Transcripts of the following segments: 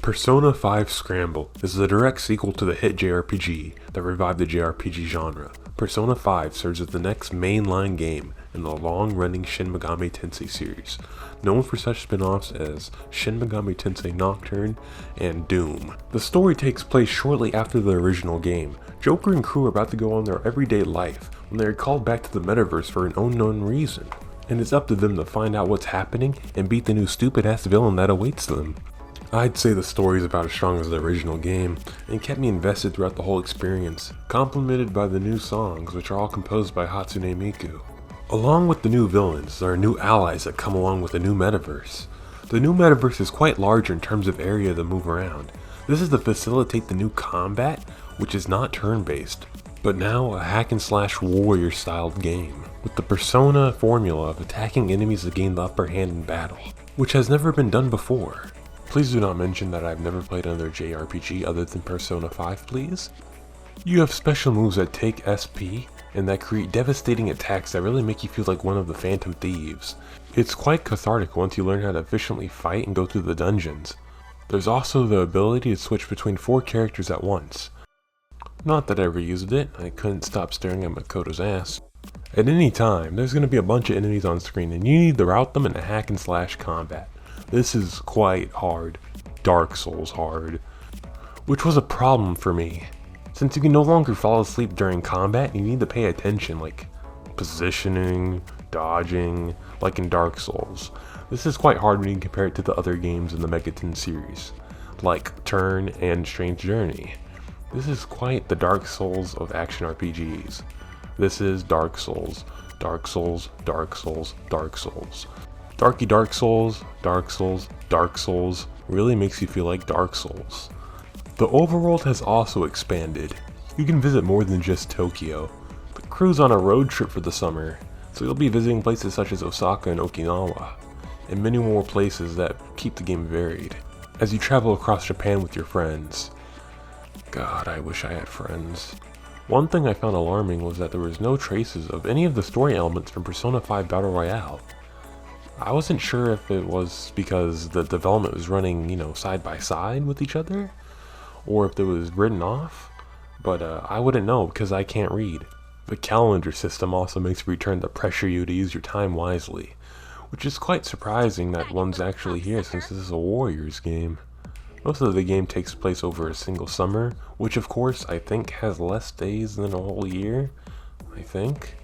Persona 5 Scramble is the direct sequel to the hit JRPG that revived the JRPG genre. Persona 5 serves as the next mainline game in the long-running Shin Megami Tensei series, known for such spin-offs as Shin Megami Tensei Nocturne and Doom. The story takes place shortly after the original game. Joker and crew are about to go on their everyday life when they are called back to the metaverse for an unknown reason, and it's up to them to find out what's happening and beat the new stupid-ass villain that awaits them. I'd say the story is about as strong as the original game, and kept me invested throughout the whole experience, complemented by the new songs, which are all composed by Hatsune Miku. Along with the new villains, there are new allies that come along with the new metaverse. The new metaverse is quite larger in terms of area to move around. This is to facilitate the new combat, which is not turn-based, but now a hack-and-slash warrior-styled game, with the Persona formula of attacking enemies to gain the upper hand in battle, which has never been done before. Please do not mention that I've never played another JRPG other than Persona 5, please. You have special moves that take SP, and that create devastating attacks that really make you feel like one of the Phantom Thieves. It's quite cathartic once you learn how to efficiently fight and go through the dungeons. There's also the ability to switch between 4 characters at once. Not that I ever used it, I couldn't stop staring at Makoto's ass. At any time, there's going to be a bunch of enemies on screen and you need to rout them in a hack-and-slash combat. This is quite hard, Dark Souls hard, which was a problem for me. Since you can no longer fall asleep during combat, you need to pay attention, like positioning, dodging, like in Dark Souls. This is quite hard when you compare it to the other games in the Megaton series, like cturne and Strange Journey. This is quite the Dark Souls of action RPGs. This is Dark Souls, Dark Souls, Dark Souls, Dark Souls. Dark Souls, Dark Souls, Dark Souls really makes you feel like Dark Souls. The overworld has also expanded. You can visit more than just Tokyo. The crew's on a road trip for the summer, so you'll be visiting places such as Osaka and Okinawa, and many more places that keep the game varied, as you travel across Japan with your friends. God, I wish I had friends. One thing I found alarming was that there was no traces of any of the story elements from Persona 5 Battle Royale. I wasn't sure if it was because the development was running, side by side with each other, or if it was written off, but I wouldn't know because I can't read. The calendar system also makes return to pressure you to use your time wisely, which is quite surprising that one's actually here since this is a Warriors game. Most of the game takes place over a single summer, which of course I think has less days than a whole year, I think.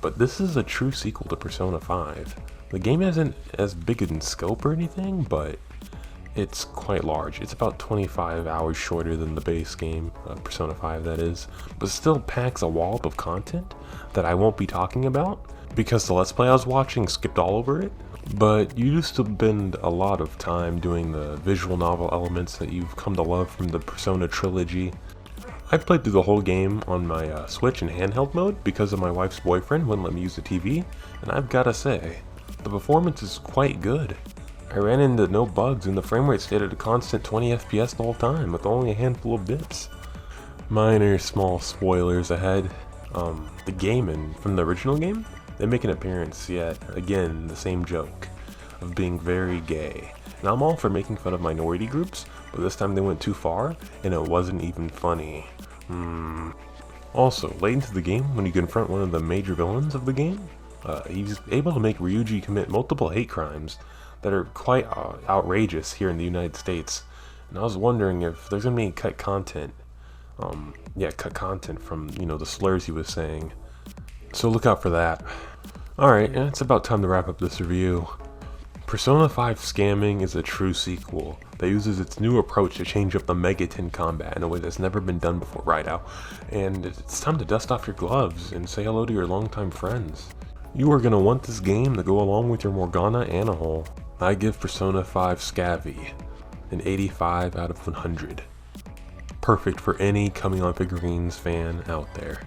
But this is a true sequel to Persona 5. The game isn't as big in scope or anything, but it's quite large. It's about 25 hours shorter than the base game, Persona 5 that is, but still packs a wallop of content that I won't be talking about, because the Let's Play I was watching skipped all over it. But you used to spend a lot of time doing the visual novel elements that you've come to love from the Persona trilogy. I played through the whole game on my Switch in handheld mode because of my wife's boyfriend wouldn't let me use the TV, and I've gotta say, the performance is quite good. I ran into no bugs and the frame rate stayed at a constant 20 FPS the whole time with only a handful of bits. Minor small spoilers ahead. The Gaiman from the original game, they make an appearance yet again the same joke of being very gay. And I'm all for making fun of minority groups, but this time they went too far and it wasn't even funny. Also, late into the game, when you confront one of the major villains of the game, he's able to make Ryuji commit multiple hate crimes that are quite outrageous here in the United States. And I was wondering if there's gonna be cut content. Cut content from, the slurs he was saying. So look out for that. Alright, it's about time to wrap up this review. Persona 5 Scamming is a true sequel that uses its new approach to change up the Megaton combat in a way that's never been done before right now. And it's time to dust off your gloves and say hello to your longtime friends. You are gonna want this game to go along with your Morgana Anahole. I give Persona 5 Scavvy an 85 out of 100. Perfect for any coming on figurines fan out there.